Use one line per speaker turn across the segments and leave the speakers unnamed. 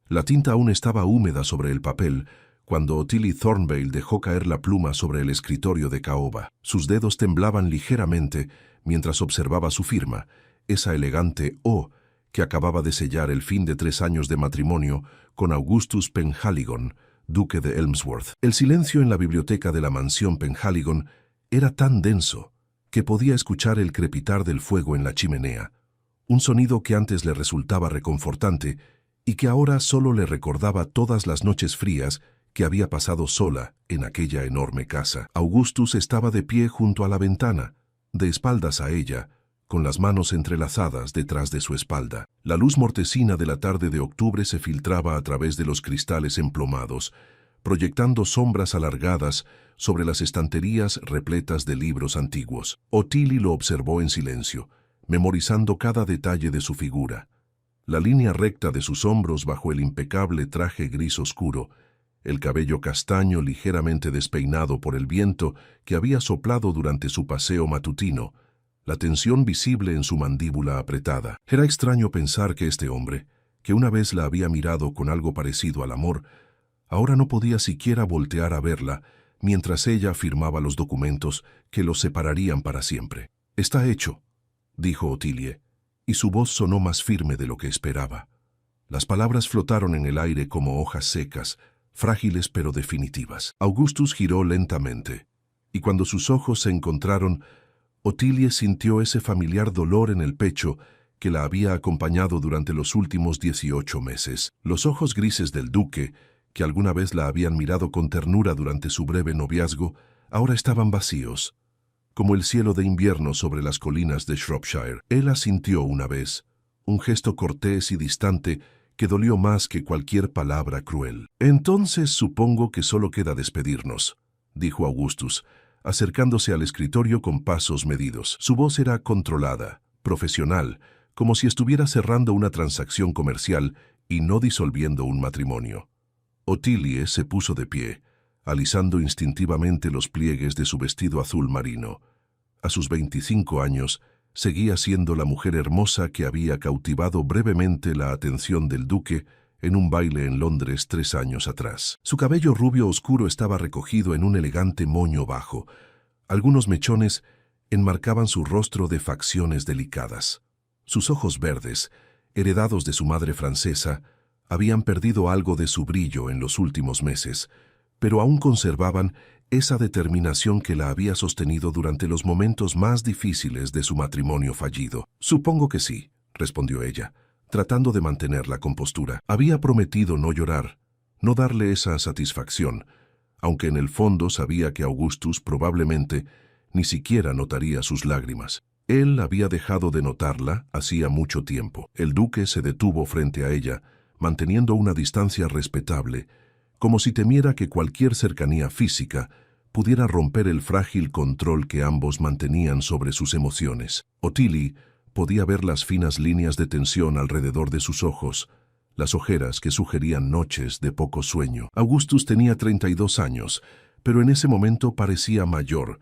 La tinta aún estaba húmeda sobre el papel cuando Ottilie Thornvale dejó caer la pluma sobre el escritorio de caoba. Sus dedos temblaban ligeramente mientras observaba su firma, esa elegante O que acababa de sellar el fin de 3 años de matrimonio con Augustus Penhaligon, duque de Elmsworth. El silencio en la biblioteca de la mansión Penhaligon era tan denso que podía escuchar el crepitar del fuego en la chimenea, un sonido que antes le resultaba reconfortante y que ahora solo le recordaba todas las noches frías que había pasado sola en aquella enorme casa. Augustus estaba de pie junto a la ventana, de espaldas a ella, con las manos entrelazadas detrás de su espalda. La luz mortecina de la tarde de octubre se filtraba a través de los cristales emplomados, proyectando sombras alargadas sobre las estanterías repletas de libros antiguos. Ottilie lo observó en silencio, memorizando cada detalle de su figura. La línea recta de sus hombros bajo el impecable traje gris oscuro, el cabello castaño ligeramente despeinado por el viento que había soplado durante su paseo matutino, la tensión visible en su mandíbula apretada. Era extraño pensar que este hombre, que una vez la había mirado con algo parecido al amor, ahora no podía siquiera voltear a verla mientras ella firmaba los documentos que los separarían para siempre. «Está hecho», dijo Ottilie, y su voz sonó más firme de lo que esperaba. Las palabras flotaron en el aire como hojas secas, frágiles pero definitivas. Augustus giró lentamente, y cuando sus ojos se encontraron, Ottilie sintió ese familiar dolor en el pecho que la había acompañado durante los últimos 18 meses. Los ojos grises del duque, que alguna vez la habían mirado con ternura durante su breve noviazgo, ahora estaban vacíos, como el cielo de invierno sobre las colinas de Shropshire. Él asintió una vez, un gesto cortés y distante que dolió más que cualquier palabra cruel. «Entonces supongo que solo queda despedirnos», dijo Augustus, acercándose al escritorio con pasos medidos. Su voz era controlada, profesional, como si estuviera cerrando una transacción comercial y no disolviendo un matrimonio. Ottilie se puso de pie, alisando instintivamente los pliegues de su vestido azul marino. A sus 25 años, seguía siendo la mujer hermosa que había cautivado brevemente la atención del duque en un baile en Londres 3 años atrás. Su cabello rubio oscuro estaba recogido en un elegante moño bajo. Algunos mechones enmarcaban su rostro de facciones delicadas. Sus ojos verdes, heredados de su madre francesa, habían perdido algo de su brillo en los últimos meses, pero aún conservaban esa determinación que la había sostenido durante los momentos más difíciles de su matrimonio fallido. «Supongo que sí», respondió ella, tratando de mantener la compostura. Había prometido no llorar, no darle esa satisfacción, aunque en el fondo sabía que Augustus probablemente ni siquiera notaría sus lágrimas. Él había dejado de notarla hacía mucho tiempo. El duque se detuvo frente a ella, manteniendo una distancia respetable, como si temiera que cualquier cercanía física pudiera romper el frágil control que ambos mantenían sobre sus emociones. Ottilie podía ver las finas líneas de tensión alrededor de sus ojos, las ojeras que sugerían noches de poco sueño. Augustus tenía 32 años, pero en ese momento parecía mayor,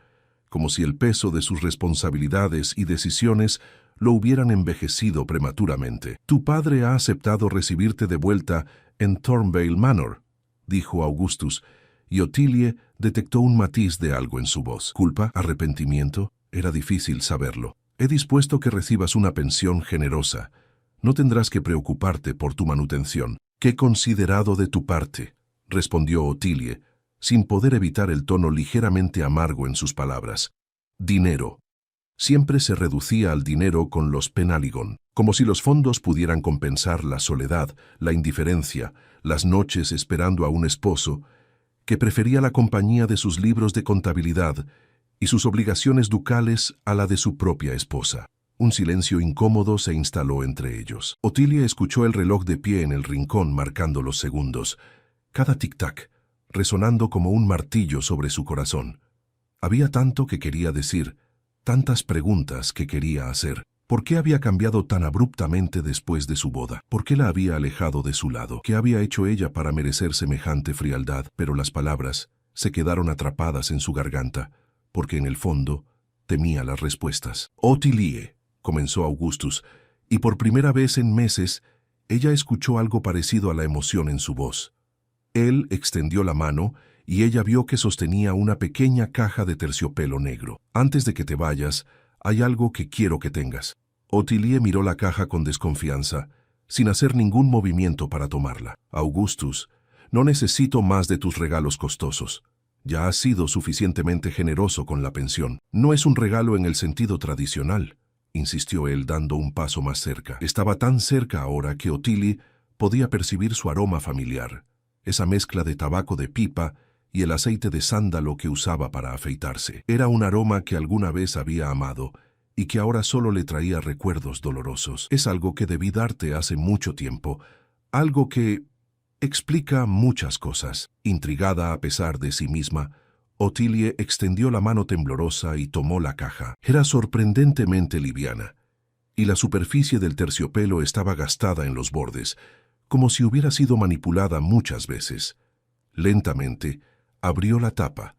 como si el peso de sus responsabilidades y decisiones lo hubieran envejecido prematuramente. «Tu padre ha aceptado recibirte de vuelta en Thornvale Manor», dijo Augustus, y Ottilie detectó un matiz de algo en su voz. ¿Culpa? ¿Arrepentimiento? Era difícil saberlo. «He dispuesto que recibas una pensión generosa. No tendrás que preocuparte por tu manutención». «Qué considerado de tu parte», respondió Ottilie, sin poder evitar el tono ligeramente amargo en sus palabras. «Dinero». Siempre se reducía al dinero con los Penhaligon, como si los fondos pudieran compensar la soledad, la indiferencia, las noches esperando a un esposo, que prefería la compañía de sus libros de contabilidad y sus obligaciones ducales a la de su propia esposa. Un silencio incómodo se instaló entre ellos. Ottilie escuchó el reloj de pie en el rincón marcando los segundos, cada tic-tac, resonando como un martillo sobre su corazón. Había tanto que quería decir, tantas preguntas que quería hacer. ¿Por qué había cambiado tan abruptamente después de su boda? ¿Por qué la había alejado de su lado? ¿Qué había hecho ella para merecer semejante frialdad? Pero las palabras se quedaron atrapadas en su garganta, porque en el fondo temía las respuestas. «Ottilie», comenzó Augustus, y por primera vez en meses Ella escuchó algo parecido a la emoción en su voz. Él extendió la mano y ella vio que sostenía una pequeña caja de terciopelo negro. «Antes de que te vayas, hay algo que quiero que tengas». Ottilie miró la caja con desconfianza, sin hacer ningún movimiento para tomarla. «Augustus, no necesito más de tus regalos costosos. Ya has sido suficientemente generoso con la pensión. No es un regalo en el sentido tradicional», insistió él dando un paso más cerca. Estaba tan cerca ahora que Ottilie podía percibir su aroma familiar, esa mezcla de tabaco de pipa y el aceite de sándalo que usaba para afeitarse. Era un aroma que alguna vez había amado y que ahora solo le traía recuerdos dolorosos. «Es algo que debí darte hace mucho tiempo, algo que explica muchas cosas». Intrigada a pesar de sí misma, Ottilie extendió la mano temblorosa y tomó la caja. Era sorprendentemente liviana, y la superficie del terciopelo estaba gastada en los bordes, como si hubiera sido manipulada muchas veces. Lentamente, abrió la tapa,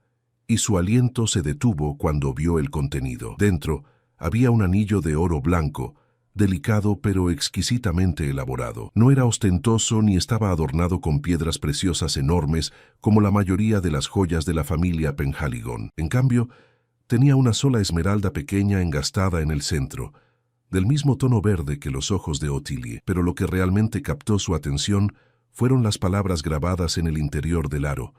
y su aliento se detuvo cuando vio el contenido. Dentro había un anillo de oro blanco, delicado pero exquisitamente elaborado. No era ostentoso ni estaba adornado con piedras preciosas enormes como la mayoría de las joyas de la familia Penhaligon. En cambio, tenía una sola esmeralda pequeña engastada en el centro, del mismo tono verde que los ojos de Ottilie, pero lo que realmente captó su atención fueron las palabras grabadas en el interior del aro,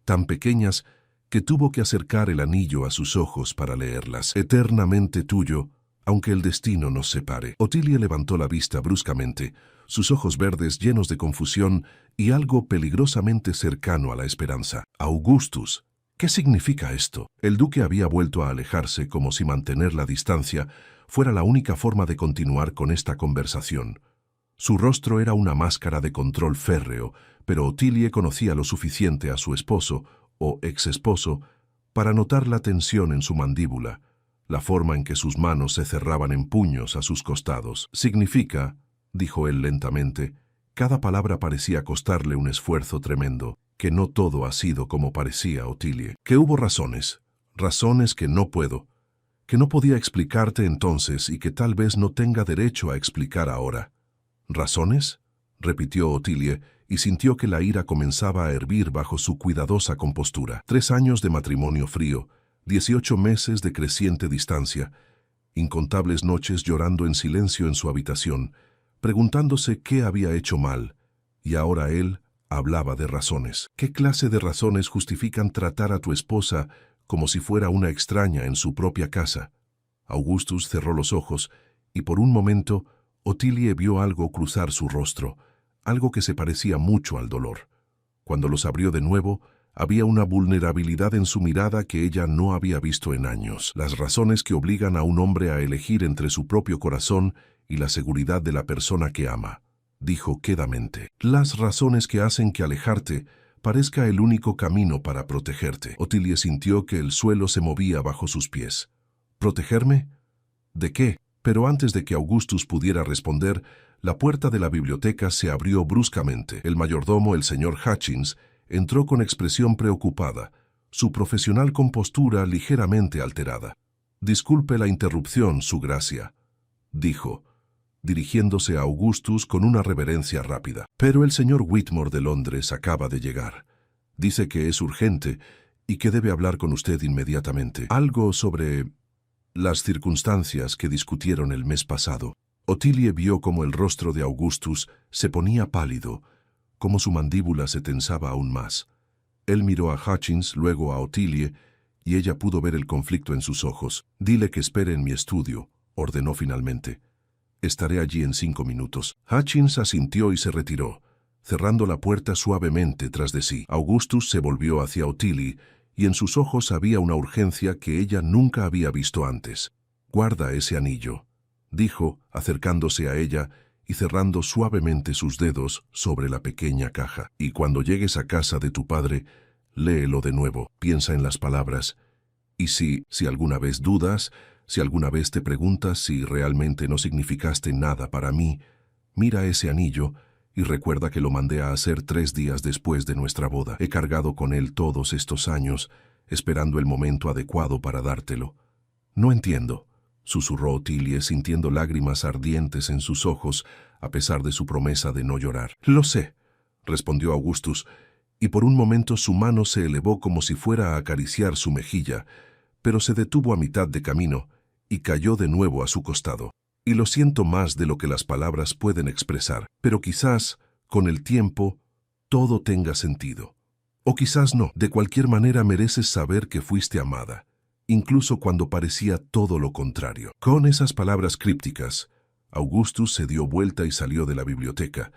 tan pequeñas que tuvo que acercar el anillo a sus ojos para leerlas. «Eternamente tuyo, aunque el destino nos separe». Ottilie levantó la vista bruscamente, sus ojos verdes llenos de confusión y algo peligrosamente cercano a la esperanza. «Augustus, ¿qué significa esto?». El duque había vuelto a alejarse como si mantener la distancia fuera la única forma de continuar con esta conversación. Su rostro era una máscara de control férreo, pero Ottilie conocía lo suficiente a su esposo, o ex-esposo, para notar la tensión en su mandíbula, la forma en que sus manos se cerraban en puños a sus costados. «Significa», dijo él lentamente, cada palabra parecía costarle un esfuerzo tremendo, «que no todo ha sido como parecía, Ottilie. Que hubo razones que no puedo, que no podía explicarte entonces y que tal vez no tenga derecho a explicar ahora». «¿Razones?», repitió Ottilie, y sintió que la ira comenzaba a hervir bajo su cuidadosa compostura. 3 años de matrimonio frío, 18 meses de creciente distancia, incontables noches llorando en silencio en su habitación, preguntándose qué había hecho mal, y ahora él hablaba de razones. ¿Qué clase de razones justifican tratar a tu esposa como si fuera una extraña en su propia casa? Augustus cerró los ojos, y por un momento Ottilie vio algo cruzar su rostro, algo que se parecía mucho al dolor. Cuando los abrió de nuevo, había una vulnerabilidad en su mirada que ella no había visto en años. «Las razones que obligan a un hombre a elegir entre su propio corazón y la seguridad de la persona que ama», dijo quedamente. «Las razones que hacen que alejarte parezca el único camino para protegerte». Ottilie sintió que el suelo se movía bajo sus pies. «¿Protegerme? ¿De qué?». Pero antes de que Augustus pudiera responder, la puerta de la biblioteca se abrió bruscamente. El mayordomo, el señor Hutchins, entró con expresión preocupada, su profesional compostura ligeramente alterada. «Disculpe la interrupción, su gracia», dijo, dirigiéndose a Augustus con una reverencia rápida. «Pero el señor Whitmore de Londres acaba de llegar. Dice que es urgente y que debe hablar con usted inmediatamente. Algo sobre las circunstancias que discutieron el mes pasado». Ottilie vio cómo el rostro de Augustus se ponía pálido, cómo su mandíbula se tensaba aún más. Él miró a Hutchins, luego a Ottilie, y ella pudo ver el conflicto en sus ojos. «Dile que espere en mi estudio», ordenó finalmente. «Estaré allí en 5 minutos». Hutchins asintió y se retiró, cerrando la puerta suavemente tras de sí. Augustus se volvió hacia Ottilie, y en sus ojos había una urgencia que ella nunca había visto antes. «Guarda ese anillo», dijo, acercándose a ella y cerrando suavemente sus dedos sobre la pequeña caja. «Y cuando llegues a casa de tu padre, léelo de nuevo, piensa en las palabras. Y si alguna vez dudas, si alguna vez te preguntas si realmente no significaste nada para mí, mira ese anillo y recuerda que lo mandé a hacer 3 días después de nuestra boda. He cargado con él todos estos años, esperando el momento adecuado para dártelo». «No entiendo», susurró Ottilie sintiendo lágrimas ardientes en sus ojos a pesar de su promesa de no llorar. «Lo sé», respondió Augustus, y por un momento su mano se elevó como si fuera a acariciar su mejilla, pero se detuvo a mitad de camino y cayó de nuevo a su costado. «Y lo siento más de lo que las palabras pueden expresar, pero quizás, con el tiempo, todo tenga sentido. O quizás no. De cualquier manera mereces saber que fuiste amada, incluso cuando parecía todo lo contrario». Con esas palabras crípticas, Augustus se dio vuelta y salió de la biblioteca,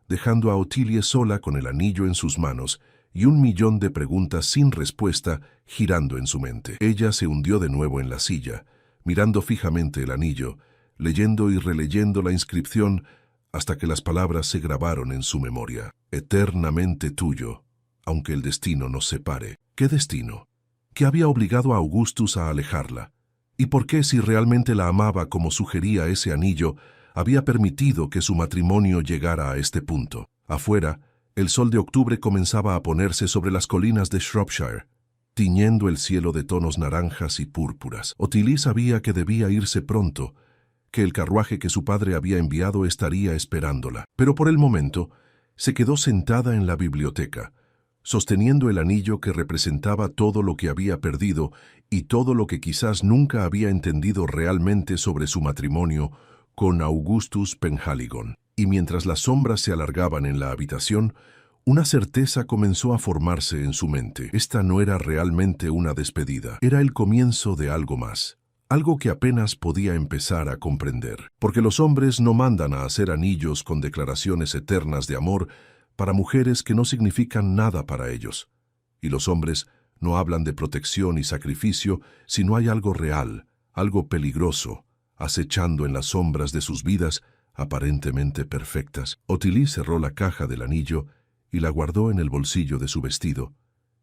dejando a Ottilie sola con el anillo en sus manos y 1.000.000 de preguntas sin respuesta girando en su mente. Ella se hundió de nuevo en la silla, mirando fijamente el anillo, leyendo y releyendo la inscripción hasta que las palabras se grabaron en su memoria. «Eternamente tuyo, aunque el destino nos separe». ¿Qué destino? ¿Qué había obligado a Augustus a alejarla? ¿Y por qué, si realmente la amaba como sugería ese anillo, había permitido que su matrimonio llegara a este punto? Afuera, el sol de octubre comenzaba a ponerse sobre las colinas de Shropshire, tiñendo el cielo de tonos naranjas y púrpuras. Ottilie sabía que debía irse pronto, que el carruaje que su padre había enviado estaría esperándola. Pero por el momento, se quedó sentada en la biblioteca, sosteniendo el anillo que representaba todo lo que había perdido y todo lo que quizás nunca había entendido realmente sobre su matrimonio con Augustus Penhaligon. Y mientras las sombras se alargaban en la habitación, una certeza comenzó a formarse en su mente. Esta no era realmente una despedida, era el comienzo de algo más. Algo que apenas podía empezar a comprender. Porque los hombres no mandan a hacer anillos con declaraciones eternas de amor para mujeres que no significan nada para ellos. Y los hombres no hablan de protección y sacrificio si no hay algo real, algo peligroso, acechando en las sombras de sus vidas aparentemente perfectas. Ottilie cerró la caja del anillo y la guardó en el bolsillo de su vestido,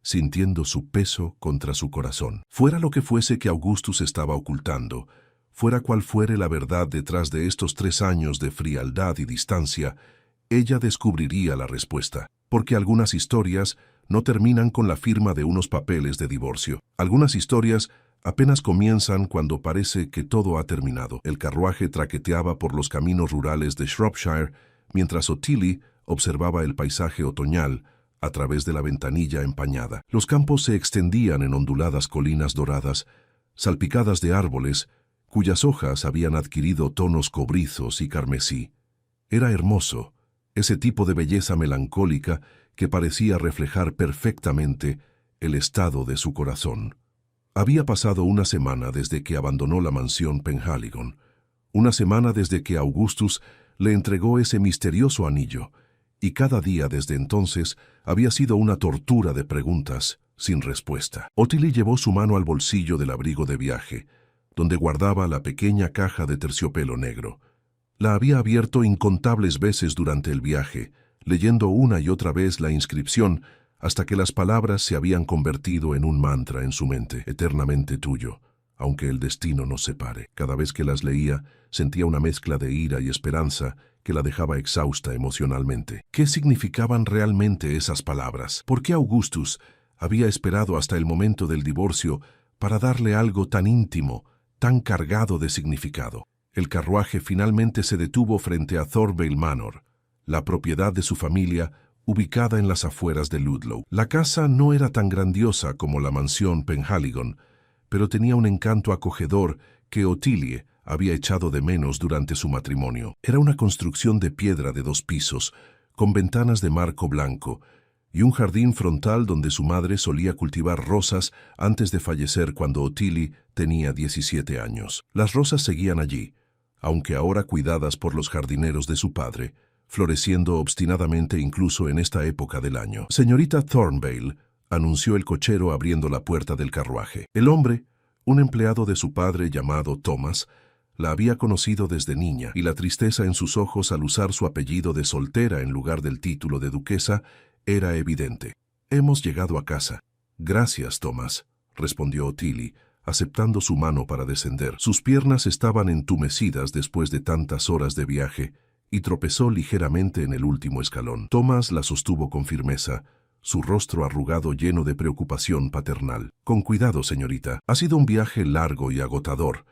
sintiendo su peso contra su corazón. Fuera lo que fuese que Augustus estaba ocultando, fuera cual fuere la verdad detrás de estos 3 años de frialdad y distancia, ella descubriría la respuesta. Porque algunas historias no terminan con la firma de unos papeles de divorcio. Algunas historias apenas comienzan cuando parece que todo ha terminado. El carruaje traqueteaba por los caminos rurales de Shropshire, mientras Ottilie observaba el paisaje otoñal a través de la ventanilla empañada. Los campos se extendían en onduladas colinas doradas, salpicadas de árboles, cuyas hojas habían adquirido tonos cobrizos y carmesí. Era hermoso, ese tipo de belleza melancólica que parecía reflejar perfectamente el estado de su corazón. Había pasado una semana desde que abandonó la mansión Penhaligon, una semana desde que Augustus le entregó ese misterioso anillo, y cada día desde entonces había sido una tortura de preguntas sin respuesta. Ottilie llevó su mano al bolsillo del abrigo de viaje, donde guardaba la pequeña caja de terciopelo negro. La había abierto incontables veces durante el viaje, leyendo una y otra vez la inscripción hasta que las palabras se habían convertido en un mantra en su mente. «Eternamente tuyo, aunque el destino nos separe». Cada vez que las leía, sentía una mezcla de ira y esperanza que la dejaba exhausta emocionalmente. ¿Qué significaban realmente esas palabras? ¿Por qué Augustus había esperado hasta el momento del divorcio para darle algo tan íntimo, tan cargado de significado? El carruaje finalmente se detuvo frente a Thornvale Manor, la propiedad de su familia ubicada en las afueras de Ludlow. La casa no era tan grandiosa como la mansión Penhaligon, pero tenía un encanto acogedor que Ottilie había echado de menos durante su matrimonio. Era una construcción de piedra de 2 pisos, con ventanas de marco blanco, y un jardín frontal donde su madre solía cultivar rosas antes de fallecer cuando Ottilie tenía 17 años. Las rosas seguían allí, aunque ahora cuidadas por los jardineros de su padre, floreciendo obstinadamente incluso en esta época del año. «Señorita Thornvale», anunció el cochero abriendo la puerta del carruaje. El hombre, un empleado de su padre llamado Thomas, la había conocido desde niña, y la tristeza en sus ojos al usar su apellido de soltera en lugar del título de duquesa era evidente. «Hemos llegado a casa». «Gracias, Thomas», respondió Ottilie, aceptando su mano para descender. Sus piernas estaban entumecidas después de tantas horas de viaje, y tropezó ligeramente en el último escalón. Thomas la sostuvo con firmeza, su rostro arrugado lleno de preocupación paternal. «Con cuidado, señorita. Ha sido un viaje largo y agotador.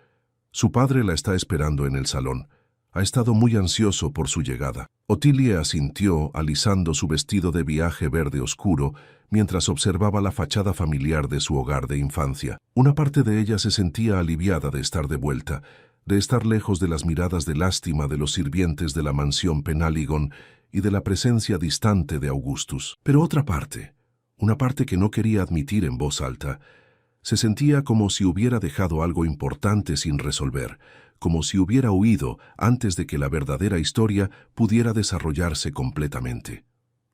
Su padre la está esperando en el salón. Ha estado muy ansioso por su llegada. Ottilie asintió, alisando su vestido de viaje verde oscuro, mientras observaba la fachada familiar de su hogar de infancia. Una parte de ella se sentía aliviada de estar de vuelta, de estar lejos de las miradas de lástima de los sirvientes de la mansión Penhaligon y de la presencia distante de Augustus. Pero otra parte, una parte que no quería admitir en voz alta, se sentía como si hubiera dejado algo importante sin resolver, como si hubiera huido antes de que la verdadera historia pudiera desarrollarse completamente.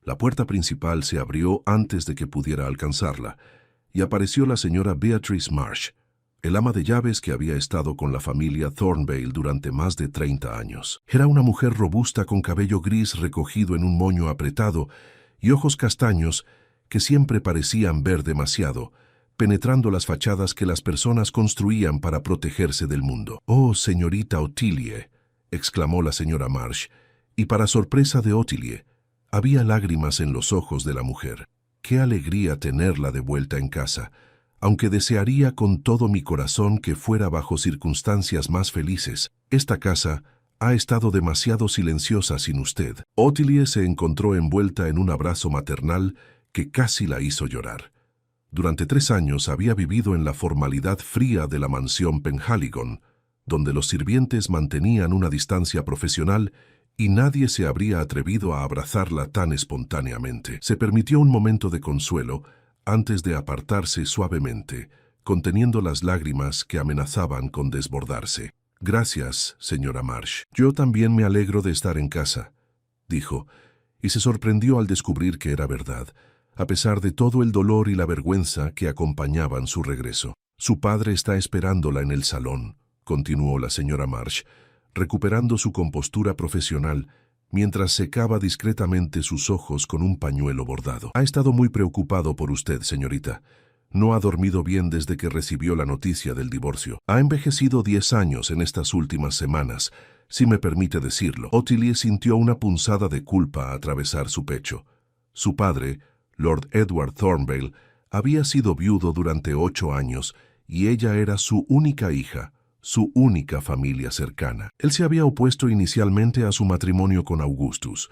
La puerta principal se abrió antes de que pudiera alcanzarla, y apareció la señora Beatrice Marsh, el ama de llaves que había estado con la familia Thornvale durante más de 30 años. Era una mujer robusta con cabello gris recogido en un moño apretado y ojos castaños que siempre parecían ver demasiado, penetrando las fachadas que las personas construían para protegerse del mundo. «Oh, señorita Ottilie», exclamó la señora Marsh, y para sorpresa de Ottilie, había lágrimas en los ojos de la mujer. «Qué alegría tenerla de vuelta en casa, aunque desearía con todo mi corazón que fuera bajo circunstancias más felices. Esta casa ha estado demasiado silenciosa sin usted». Ottilie se encontró envuelta en un abrazo maternal que casi la hizo llorar. Durante 3 años había vivido en la formalidad fría de la mansión Penhaligon, donde los sirvientes mantenían una distancia profesional y nadie se habría atrevido a abrazarla tan espontáneamente. Se permitió un momento de consuelo antes de apartarse suavemente, conteniendo las lágrimas que amenazaban con desbordarse. «Gracias, señora Marsh. Yo también me alegro de estar en casa», dijo, y se sorprendió al descubrir que era verdad, a pesar de todo el dolor y la vergüenza que acompañaban su regreso. «Su padre está esperándola en el salón», continuó la señora Marsh, recuperando su compostura profesional mientras secaba discretamente sus ojos con un pañuelo bordado. «Ha estado muy preocupado por usted, señorita. No ha dormido bien desde que recibió la noticia del divorcio. Ha envejecido 10 años en estas últimas semanas, si me permite decirlo». Ottilie sintió una punzada de culpa atravesar su pecho. Su padre, Lord Edward Thornvale, había sido viudo durante 8 años y ella era su única hija, su única familia cercana. Él se había opuesto inicialmente a su matrimonio con Augustus,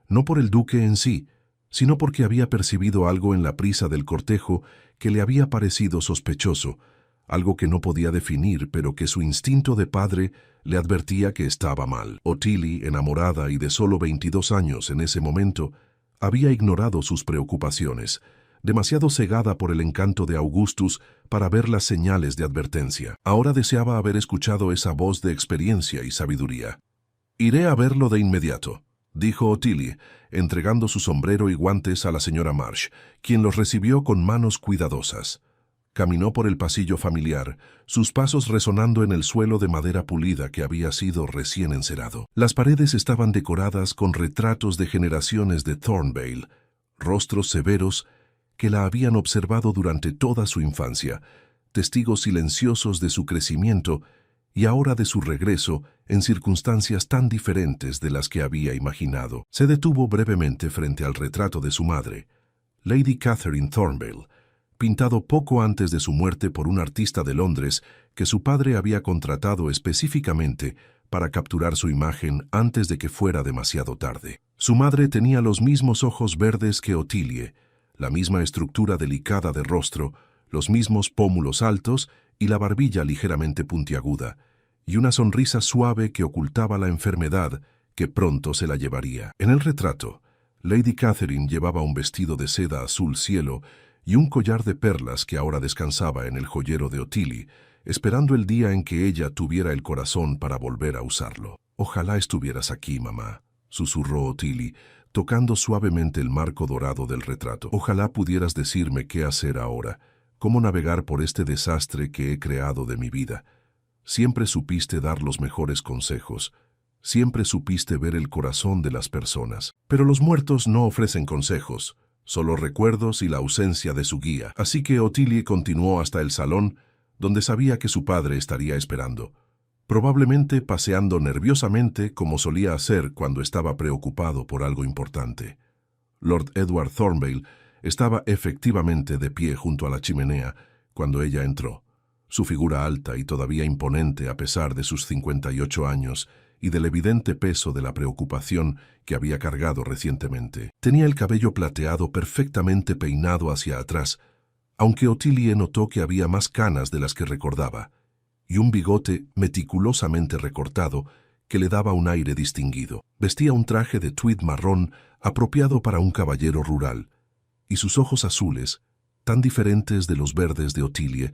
no por el duque en sí, sino porque había percibido algo en la prisa del cortejo que le había parecido sospechoso, algo que no podía definir, pero que su instinto de padre le advertía que estaba mal. Ottilie, enamorada y de solo 22 años en ese momento, había ignorado sus preocupaciones, demasiado cegada por el encanto de Augustus para ver las señales de advertencia. Ahora deseaba haber escuchado esa voz de experiencia y sabiduría. «Iré a verlo de inmediato», dijo Ottilie, entregando su sombrero y guantes a la señora Marsh, quien los recibió con manos cuidadosas. Caminó por el pasillo familiar, sus pasos resonando en el suelo de madera pulida que había sido recién encerado. Las paredes estaban decoradas con retratos de generaciones de Thornvale, rostros severos que la habían observado durante toda su infancia, testigos silenciosos de su crecimiento y ahora de su regreso en circunstancias tan diferentes de las que había imaginado. Se detuvo brevemente frente al retrato de su madre, Lady Catherine Thornvale, pintado poco antes de su muerte por un artista de Londres que su padre había contratado específicamente para capturar su imagen antes de que fuera demasiado tarde. Su madre tenía los mismos ojos verdes que Ottilie, la misma estructura delicada de rostro, los mismos pómulos altos y la barbilla ligeramente puntiaguda, y una sonrisa suave que ocultaba la enfermedad que pronto se la llevaría. En el retrato, Lady Catherine llevaba un vestido de seda azul cielo y un collar de perlas que ahora descansaba en el joyero de Ottilie, esperando el día en que ella tuviera el corazón para volver a usarlo. «Ojalá estuvieras aquí, mamá», susurró Ottilie, tocando suavemente el marco dorado del retrato. «Ojalá pudieras decirme qué hacer ahora, cómo navegar por este desastre que he creado de mi vida. Siempre supiste dar los mejores consejos, siempre supiste ver el corazón de las personas. Pero los muertos no ofrecen consejos, solo recuerdos y la ausencia de su guía». Así que Ottilie continuó hasta el salón, donde sabía que su padre estaría esperando, probablemente paseando nerviosamente como solía hacer cuando estaba preocupado por algo importante. Lord Edward Thornvale estaba efectivamente de pie junto a la chimenea cuando ella entró. Su figura alta y todavía imponente a pesar de sus 58 años y del evidente peso de la preocupación que había cargado recientemente. Tenía el cabello plateado perfectamente peinado hacia atrás, aunque Ottilie notó que había más canas de las que recordaba, y un bigote meticulosamente recortado que le daba un aire distinguido. Vestía un traje de tweed marrón apropiado para un caballero rural, y sus ojos azules, tan diferentes de los verdes de Ottilie,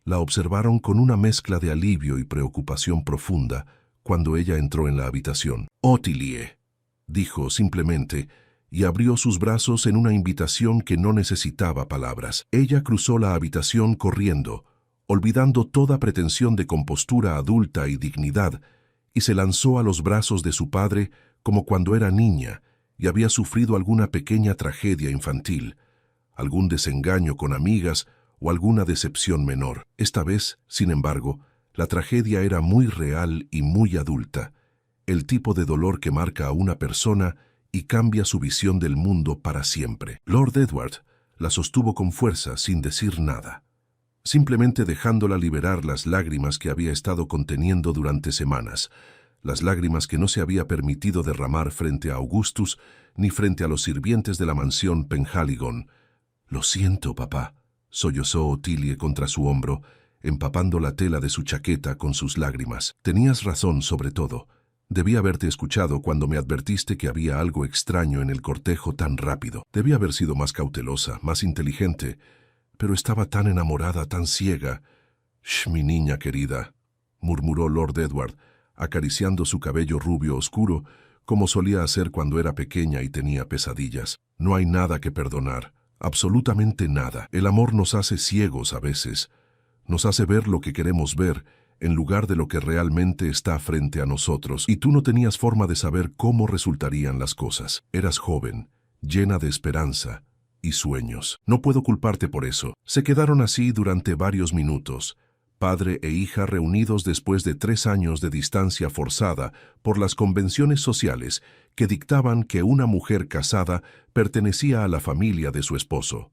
la observaron con una mezcla de alivio y preocupación profunda cuando ella entró en la habitación. «Ottilie», dijo simplemente, y abrió sus brazos en una invitación que no necesitaba palabras. Ella cruzó la habitación corriendo, olvidando toda pretensión de compostura adulta y dignidad, y se lanzó a los brazos de su padre como cuando era niña y había sufrido alguna pequeña tragedia infantil, algún desengaño con amigas o alguna decepción menor. Esta vez, sin embargo, la tragedia era muy real y muy adulta, el tipo de dolor que marca a una persona y cambia su visión del mundo para siempre. Lord Edward la sostuvo con fuerza sin decir nada, simplemente dejándola liberar las lágrimas que había estado conteniendo durante semanas, las lágrimas que no se había permitido derramar frente a Augustus ni frente a los sirvientes de la mansión Penhaligon. «Lo siento, papá», sollozó Ottilie contra su hombro, empapando la tela de su chaqueta con sus lágrimas. «Tenías razón sobre todo. Debí haberte escuchado cuando me advertiste que había algo extraño en el cortejo tan rápido. Debí haber sido más cautelosa, más inteligente, pero estaba tan enamorada, tan ciega». «Shh, mi niña querida», murmuró Lord Edward, acariciando su cabello rubio oscuro, como solía hacer cuando era pequeña y tenía pesadillas. «No hay nada que perdonar, absolutamente nada. El amor nos hace ciegos a veces, nos hace ver lo que queremos ver, en lugar de lo que realmente está frente a nosotros, y tú no tenías forma de saber cómo resultarían las cosas. Eras joven, llena de esperanza y sueños. No puedo culparte por eso». Se quedaron así durante varios minutos, padre e hija reunidos después de 3 años de distancia forzada por las convenciones sociales que dictaban que una mujer casada pertenecía a la familia de su esposo.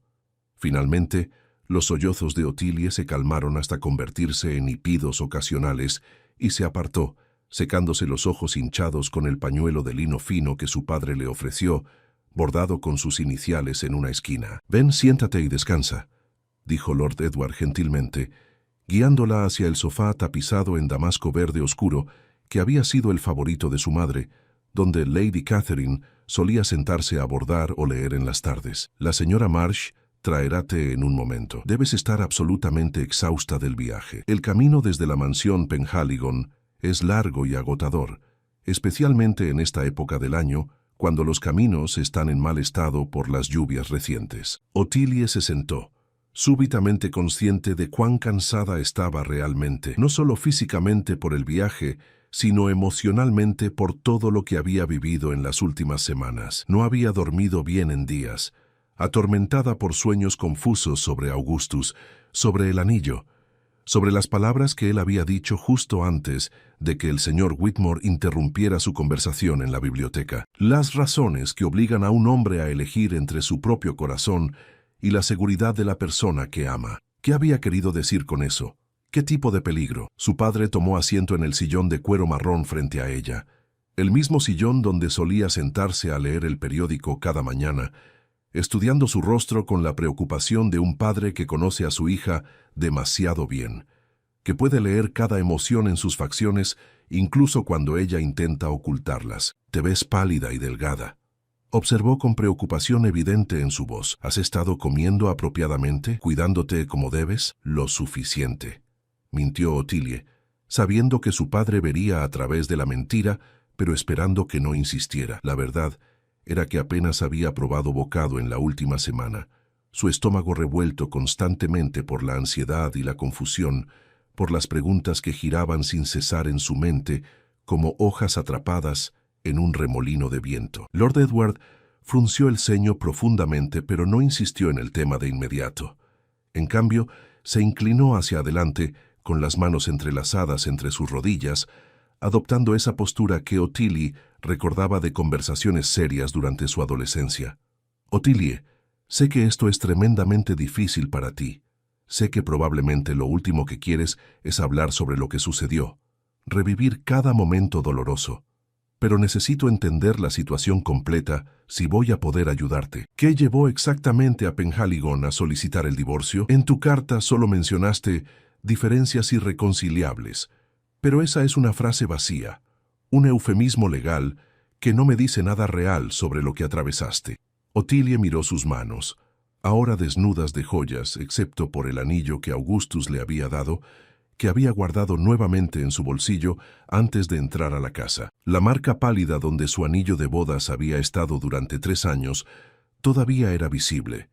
Finalmente, los sollozos de Ottilie se calmaron hasta convertirse en hipidos ocasionales y se apartó, secándose los ojos hinchados con el pañuelo de lino fino que su padre le ofreció, bordado con sus iniciales en una esquina. «Ven, siéntate y descansa», dijo Lord Edward gentilmente, guiándola hacia el sofá tapizado en damasco verde oscuro que había sido el favorito de su madre, donde Lady Catherine solía sentarse a bordar o leer en las tardes. «La señora Marsh traerá té en un momento. Debes estar absolutamente exhausta del viaje. El camino desde la mansión Penhaligon es largo y agotador, especialmente en esta época del año, cuando los caminos están en mal estado por las lluvias recientes». Ottilie se sentó, súbitamente consciente de cuán cansada estaba realmente, no solo físicamente por el viaje, sino emocionalmente por todo lo que había vivido en las últimas semanas. No había dormido bien en días, atormentada por sueños confusos sobre Augustus, sobre el anillo, sobre las palabras que él había dicho justo antes de que el señor Whitmore interrumpiera su conversación en la biblioteca. Las razones que obligan a un hombre a elegir entre su propio corazón y la seguridad de la persona que ama. ¿Qué había querido decir con eso? ¿Qué tipo de peligro? Su padre tomó asiento en el sillón de cuero marrón frente a ella, el mismo sillón donde solía sentarse a leer el periódico cada mañana, estudiando su rostro con la preocupación de un padre que conoce a su hija demasiado bien, que puede leer cada emoción en sus facciones, incluso cuando ella intenta ocultarlas. «Te ves pálida y delgada», observó con preocupación evidente en su voz. «¿Has estado comiendo apropiadamente, cuidándote como debes?» «Lo suficiente», mintió Ottilie, sabiendo que su padre vería a través de la mentira, pero esperando que no insistiera. La verdad era que apenas había probado bocado en la última semana, su estómago revuelto constantemente por la ansiedad y la confusión, por las preguntas que giraban sin cesar en su mente como hojas atrapadas en un remolino de viento. Lord Edward frunció el ceño profundamente, pero no insistió en el tema de inmediato. En cambio, se inclinó hacia adelante, con las manos entrelazadas entre sus rodillas, adoptando esa postura que Ottilie recordaba de conversaciones serias durante su adolescencia. «Ottilie, sé que esto es tremendamente difícil para ti. Sé que probablemente lo último que quieres es hablar sobre lo que sucedió. revivir cada momento doloroso. Pero necesito entender la situación completa si voy a poder ayudarte. ¿Qué llevó exactamente a Penhaligon a solicitar el divorcio? En tu carta solo mencionaste diferencias irreconciliables, pero esa es una frase vacía, un eufemismo legal que no me dice nada real sobre lo que atravesaste. Ottilie miró sus manos, ahora desnudas de joyas, excepto por el anillo que Augustus le había dado, que había guardado nuevamente en su bolsillo antes de entrar a la casa. La marca pálida donde su anillo de bodas había estado durante 3 años todavía era visible,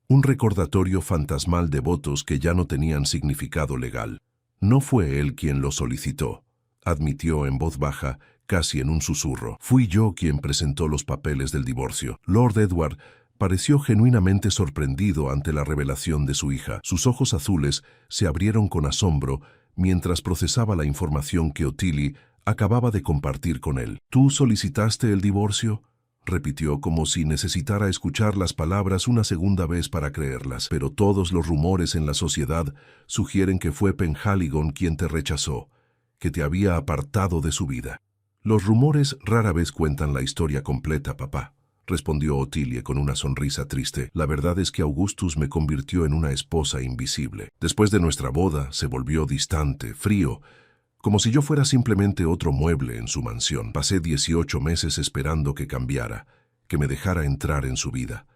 un recordatorio fantasmal de votos que ya no tenían significado legal. No fue él quien lo solicitó, admitió en voz baja, casi en un susurro. Fui yo quien presentó los papeles del divorcio. Lord Edward pareció genuinamente sorprendido ante la revelación de su hija. Sus ojos azules se abrieron con asombro mientras procesaba la información que Ottilie acababa de compartir con él. ¿Tú solicitaste el divorcio?, repitió como si necesitara escuchar las palabras una segunda vez para creerlas. Pero todos los rumores en la sociedad sugieren que fue Penhaligon quien te rechazó, que te había apartado de su vida. Los rumores rara vez cuentan la historia completa, papá, respondió Ottilie con una sonrisa triste. La verdad es que Augustus me convirtió en una esposa invisible. Después de nuestra boda se volvió distante, frío, como si yo fuera simplemente otro mueble en su mansión. Pasé 18 meses esperando que cambiara, que me dejara entrar en su vida.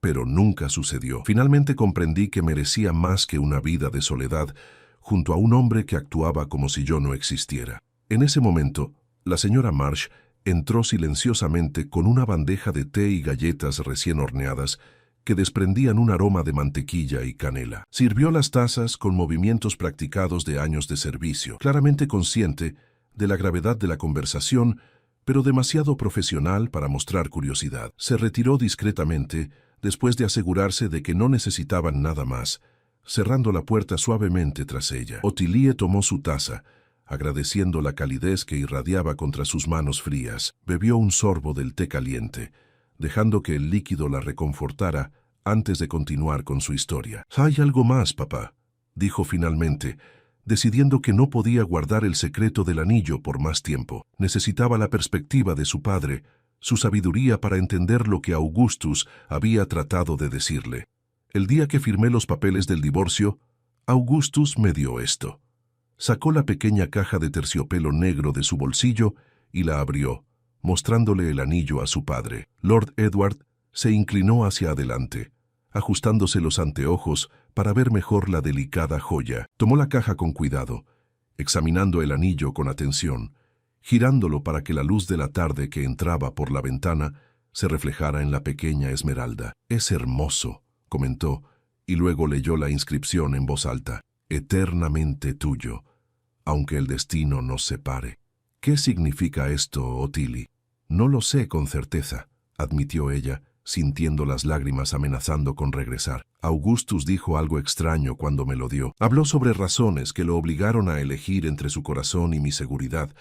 Pero nunca sucedió. Finalmente comprendí que merecía más que una vida de soledad junto a un hombre que actuaba como si yo no existiera. En ese momento, la señora Marsh entró silenciosamente con una bandeja de té y galletas recién horneadas que desprendían un aroma de mantequilla y canela. Sirvió las tazas con movimientos practicados de años de servicio, claramente consciente de la gravedad de la conversación, pero demasiado profesional para mostrar curiosidad. Se retiró discretamente después de asegurarse de que no necesitaban nada más, cerrando la puerta suavemente tras ella. Ottilie tomó su taza, agradeciendo la calidez que irradiaba contra sus manos frías. Bebió un sorbo del té caliente, dejando que el líquido la reconfortara antes de continuar con su historia. «Hay algo más, papá», dijo finalmente, decidiendo que no podía guardar el secreto del anillo por más tiempo. Necesitaba la perspectiva de su padre, su sabiduría para entender lo que Augustus había tratado de decirle. El día que firmé los papeles del divorcio, Augustus me dio esto. Sacó la pequeña caja de terciopelo negro de su bolsillo y la abrió, mostrándole el anillo a su padre. Lord Edward se inclinó hacia adelante, ajustándose los anteojos para ver mejor la delicada joya. Tomó la caja con cuidado, examinando el anillo con atención, girándolo para que la luz de la tarde que entraba por la ventana se reflejara en la pequeña esmeralda. «Es hermoso», comentó, y luego leyó la inscripción en voz alta. «Eternamente tuyo, aunque el destino nos separe». «¿Qué significa esto, Ottilie?» «No lo sé con certeza», admitió ella, sintiendo las lágrimas amenazando con regresar. «Augustus dijo algo extraño cuando me lo dio. Habló sobre razones que lo obligaron a elegir entre su corazón y mi seguridad,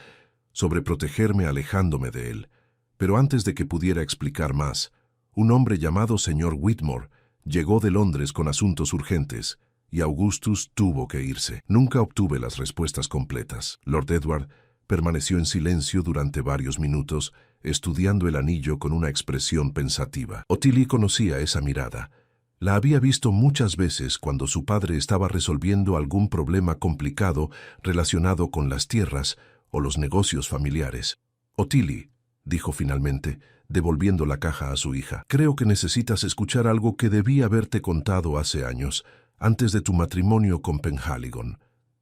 sobre protegerme alejándome de él. Pero antes de que pudiera explicar más, un hombre llamado señor Whitmore llegó de Londres con asuntos urgentes, y Augustus tuvo que irse. Nunca obtuve las respuestas completas». Lord Edward permaneció en silencio durante varios minutos, estudiando el anillo con una expresión pensativa. Ottilie conocía esa mirada. La había visto muchas veces cuando su padre estaba resolviendo algún problema complicado relacionado con las tierras o los negocios familiares. «Ottilie», dijo finalmente, devolviendo la caja a su hija, «creo que necesitas escuchar algo que debí haberte contado hace años, antes de tu matrimonio con Penhaligon.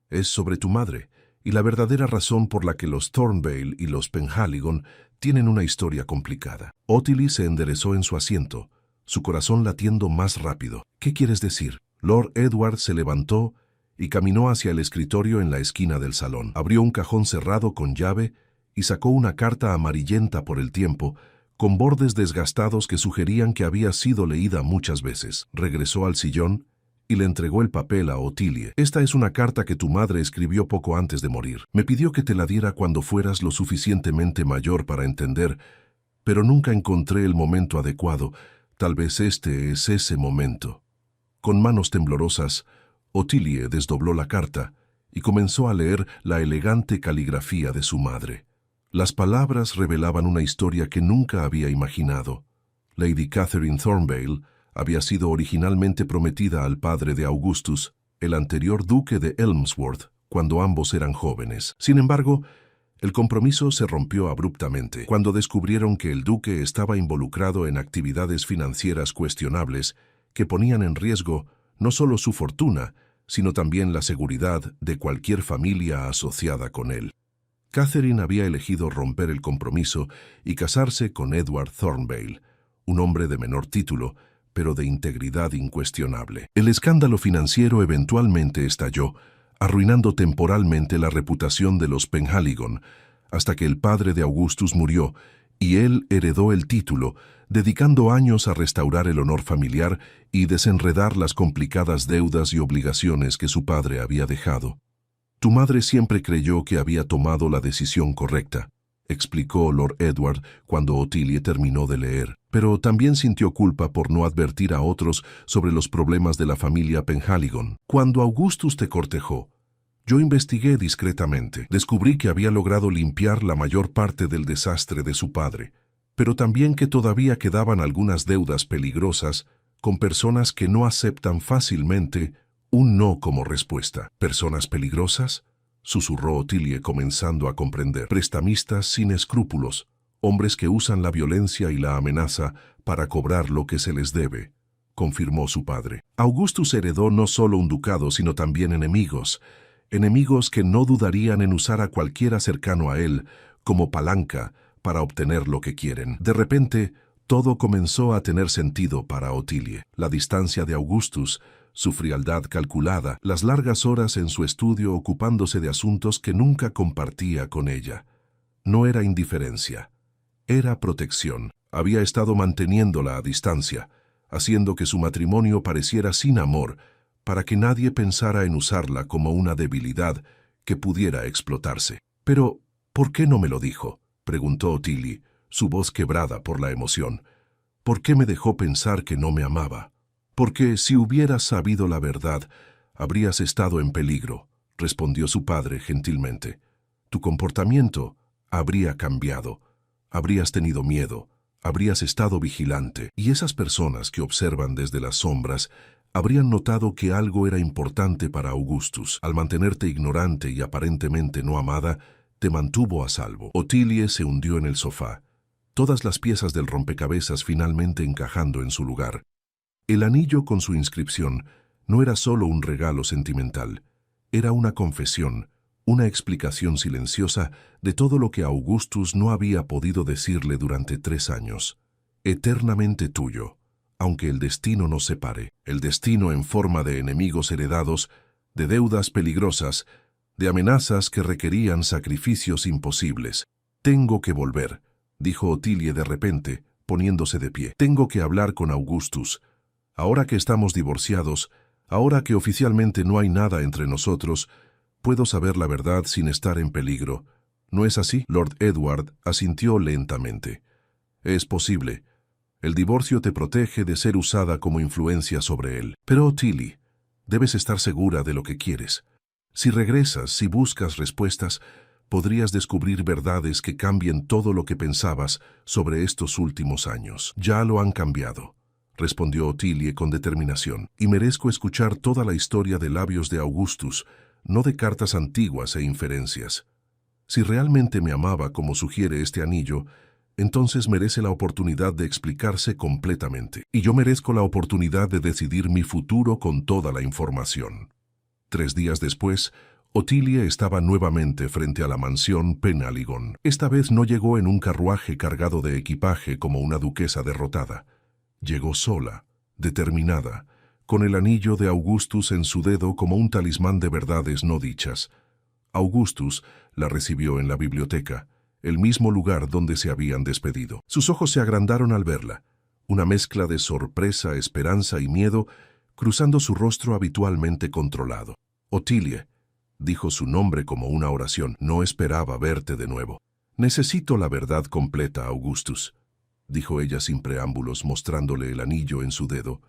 Es sobre tu madre, y la verdadera razón por la que los Thornvale y los Penhaligon tienen una historia complicada». Ottilie se enderezó en su asiento, su corazón latiendo más rápido. «¿Qué quieres decir?». Lord Edward se levantó y caminó hacia el escritorio en la esquina del salón. Abrió un cajón cerrado con llave y sacó una carta amarillenta por el tiempo, con bordes desgastados que sugerían que había sido leída muchas veces. Regresó al sillón y le entregó el papel a Ottilie. «Esta es una carta que tu madre escribió poco antes de morir. Me pidió que te la diera cuando fueras lo suficientemente mayor para entender, pero nunca encontré el momento adecuado. Tal vez este es ese momento». Con manos temblorosas, Ottilie desdobló la carta y comenzó a leer la elegante caligrafía de su madre. Las palabras revelaban una historia que nunca había imaginado. Lady Catherine Thornvale había sido originalmente prometida al padre de Augustus, el anterior duque de Elmsworth, cuando ambos eran jóvenes. Sin embargo, el compromiso se rompió abruptamente cuando descubrieron que el duque estaba involucrado en actividades financieras cuestionables que ponían en riesgo no solo su fortuna, sino también la seguridad de cualquier familia asociada con él. Catherine había elegido romper el compromiso y casarse con Edward Thornvale, un hombre de menor título, pero de integridad incuestionable. El escándalo financiero eventualmente estalló, arruinando temporalmente la reputación de los Penhaligon, hasta que el padre de Augustus murió y él heredó el título, dedicando años a restaurar el honor familiar y desenredar las complicadas deudas y obligaciones que su padre había dejado. «Tu madre siempre creyó que había tomado la decisión correcta», explicó Lord Edward cuando Ottilie terminó de leer, pero también sintió culpa por no advertir a otros sobre los problemas de la familia Penhaligon. «Cuando Augustus te cortejó, yo investigué discretamente. Descubrí que había logrado limpiar la mayor parte del desastre de su padre, pero también que todavía quedaban algunas deudas peligrosas con personas que no aceptan fácilmente un no como respuesta». «¿Personas peligrosas?», susurró Ottilie, comenzando a comprender. «Prestamistas sin escrúpulos, hombres que usan la violencia y la amenaza para cobrar lo que se les debe», confirmó su padre. Augustus heredó no solo un ducado, sino también enemigos que no dudarían en usar a cualquiera cercano a él como palanca para obtener lo que quieren. De repente, todo comenzó a tener sentido para Ottilie. La distancia de Augustus, su frialdad calculada, las largas horas en su estudio ocupándose de asuntos que nunca compartía con ella. No era indiferencia, era protección. Había estado manteniéndola a distancia, haciendo que su matrimonio pareciera sin amor, para que nadie pensara en usarla como una debilidad que pudiera explotarse. «Pero, ¿por qué no me lo dijo?», preguntó Ottilie, su voz quebrada por la emoción. «¿Por qué me dejó pensar que no me amaba?». «Porque si hubieras sabido la verdad, habrías estado en peligro», respondió su padre gentilmente. «Tu comportamiento habría cambiado, habrías tenido miedo, habrías estado vigilante, y esas personas que observan desde las sombras habrían notado que algo era importante para Augustus. Al mantenerte ignorante y aparentemente no amada, te mantuvo a salvo». Ottilie se hundió en el sofá, todas las piezas del rompecabezas finalmente encajando en su lugar. El anillo con su inscripción no era solo un regalo sentimental, era una confesión, una explicación silenciosa de todo lo que Augustus no había podido decirle durante 3 años. «Eternamente tuyo, aunque el destino nos separe», el destino en forma de enemigos heredados, de deudas peligrosas, de amenazas que requerían sacrificios imposibles. «Tengo que volver», dijo Ottilie de repente, poniéndose de pie. «Tengo que hablar con Augustus. Ahora que estamos divorciados, ahora que oficialmente no hay nada entre nosotros, puedo saber la verdad sin estar en peligro. ¿No es así?». Lord Edward asintió lentamente. «Es posible. El divorcio te protege de ser usada como influencia sobre él. Pero, Ottilie, debes estar segura de lo que quieres. Si regresas, si buscas respuestas, podrías descubrir verdades que cambien todo lo que pensabas sobre estos últimos años». «Ya lo han cambiado», respondió Ottilie con determinación, «y merezco escuchar toda la historia de labios de Augustus, no de cartas antiguas e inferencias. Si realmente me amaba como sugiere este anillo, entonces merece la oportunidad de explicarse completamente. Y yo merezco la oportunidad de decidir mi futuro con toda la información». 3 días después, Ottilie estaba nuevamente frente a la mansión Penhaligon. Esta vez no llegó en un carruaje cargado de equipaje como una duquesa derrotada. Llegó sola, determinada, con el anillo de Augustus en su dedo como un talismán de verdades no dichas. Augustus la recibió en la biblioteca, el mismo lugar donde se habían despedido. Sus ojos se agrandaron al verla, una mezcla de sorpresa, esperanza y miedo, cruzando su rostro habitualmente controlado. «Ottilie», dijo su nombre como una oración, «no esperaba verte de nuevo». «Necesito la verdad completa, Augustus», dijo ella sin preámbulos, mostrándole el anillo en su dedo.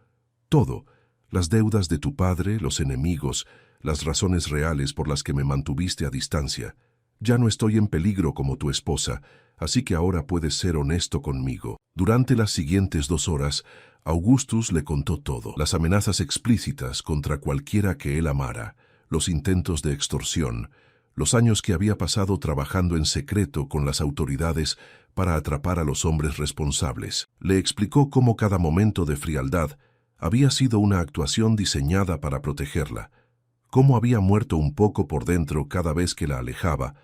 «Todo, las deudas de tu padre, los enemigos, las razones reales por las que me mantuviste a distancia. Ya no estoy en peligro como tu esposa, así que ahora puedes ser honesto conmigo. Durante las siguientes 2 horas, Augustus le contó todo. Las amenazas explícitas contra cualquiera que él amara, los intentos de extorsión, los años que había pasado trabajando en secreto con las autoridades para atrapar a los hombres responsables. Le explicó cómo cada momento de frialdad había sido una actuación diseñada para protegerla, cómo había muerto un poco por dentro cada vez que la alejaba,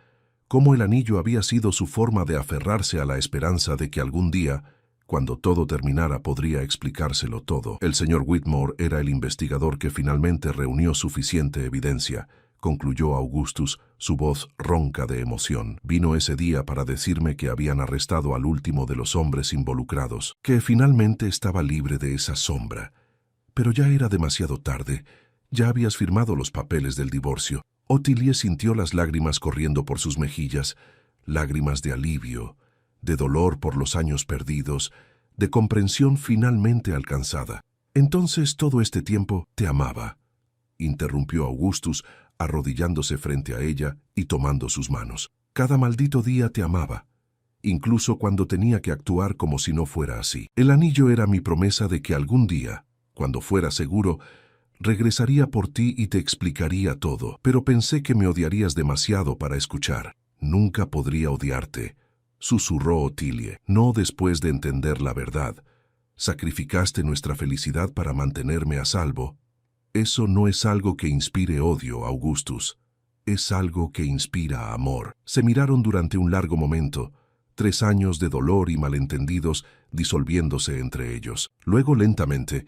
cómo el anillo había sido su forma de aferrarse a la esperanza de que algún día, cuando todo terminara, podría explicárselo todo. El señor Whitmore era el investigador que finalmente reunió suficiente evidencia, concluyó Augustus, su voz ronca de emoción. Vino ese día para decirme que habían arrestado al último de los hombres involucrados, que finalmente estaba libre de esa sombra. Pero ya era demasiado tarde. Ya habías firmado los papeles del divorcio. Ottilie sintió las lágrimas corriendo por sus mejillas, lágrimas de alivio, de dolor por los años perdidos, de comprensión finalmente alcanzada. Entonces todo este tiempo te amaba, interrumpió Augustus, arrodillándose frente a ella y tomando sus manos. Cada maldito día te amaba, incluso cuando tenía que actuar como si no fuera así. El anillo era mi promesa de que algún día, cuando fuera seguro, regresaría por ti y te explicaría todo, pero pensé que me odiarías demasiado para escuchar. Nunca podría odiarte, susurró Ottilie, no después de entender la verdad. Sacrificaste nuestra felicidad para mantenerme a salvo. Eso no es algo que inspire odio, Augustus. Es algo que inspira amor. Se miraron durante un largo momento, 3 años de dolor y malentendidos disolviéndose entre ellos. Luego, lentamente,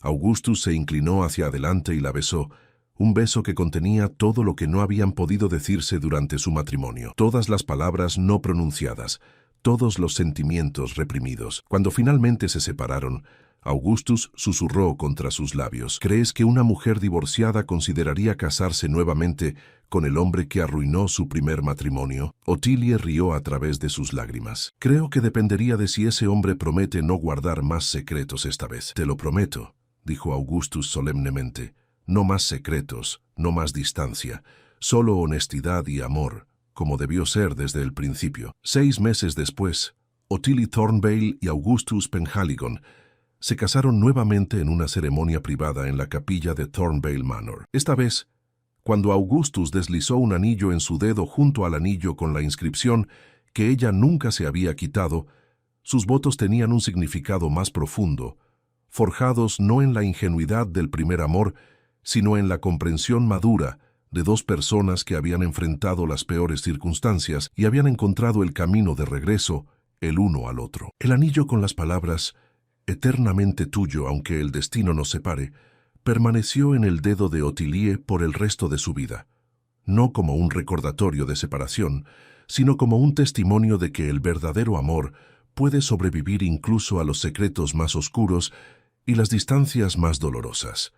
Augustus se inclinó hacia adelante y la besó, un beso que contenía todo lo que no habían podido decirse durante su matrimonio, todas las palabras no pronunciadas, todos los sentimientos reprimidos. Cuando finalmente se separaron, Augustus susurró contra sus labios: ¿Crees que una mujer divorciada consideraría casarse nuevamente con el hombre que arruinó su primer matrimonio? Ottilie rió a través de sus lágrimas. Creo que dependería de si ese hombre promete no guardar más secretos esta vez. Te lo prometo, dijo Augustus solemnemente. No más secretos, no más distancia, solo honestidad y amor, como debió ser desde el principio. 6 meses después, Ottilie Thornvale y Augustus Penhaligon se casaron nuevamente en una ceremonia privada en la capilla de Thornvale Manor. Esta vez, cuando Augustus deslizó un anillo en su dedo junto al anillo con la inscripción que ella nunca se había quitado, sus votos tenían un significado más profundo, forjados no en la ingenuidad del primer amor, sino en la comprensión madura de 2 personas que habían enfrentado las peores circunstancias y habían encontrado el camino de regreso el uno al otro. El anillo con las palabras «eternamente tuyo, aunque el destino nos separe», permaneció en el dedo de Ottilie por el resto de su vida, no como un recordatorio de separación, sino como un testimonio de que el verdadero amor puede sobrevivir incluso a los secretos más oscuros y las distancias más dolorosas,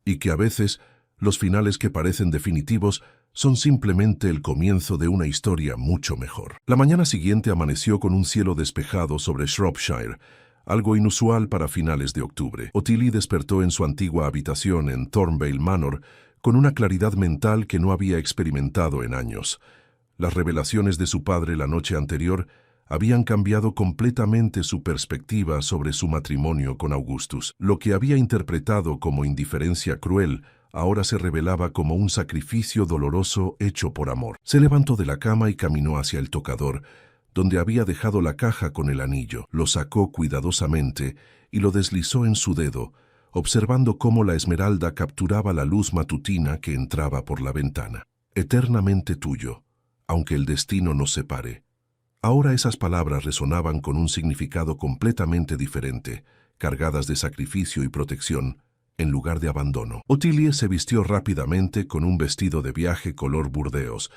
y que a veces los finales que parecen definitivos son simplemente el comienzo de una historia mucho mejor. La mañana siguiente amaneció con un cielo despejado sobre Shropshire, algo inusual para finales de octubre. Ottilie despertó en su antigua habitación en Thornvale Manor con una claridad mental que no había experimentado en años. Las revelaciones de su padre la noche anterior habían cambiado completamente su perspectiva sobre su matrimonio con Augustus. Lo que había interpretado como indiferencia cruel ahora se revelaba como un sacrificio doloroso hecho por amor. Se levantó de la cama y caminó hacia el tocador, donde había dejado la caja con el anillo. Lo sacó cuidadosamente y lo deslizó en su dedo, observando cómo la esmeralda capturaba la luz matutina que entraba por la ventana. Eternamente tuyo, aunque el destino nos separe. Ahora esas palabras resonaban con un significado completamente diferente, cargadas de sacrificio y protección, en lugar de abandono. Ottilie se vistió rápidamente con un vestido de viaje color burdeos,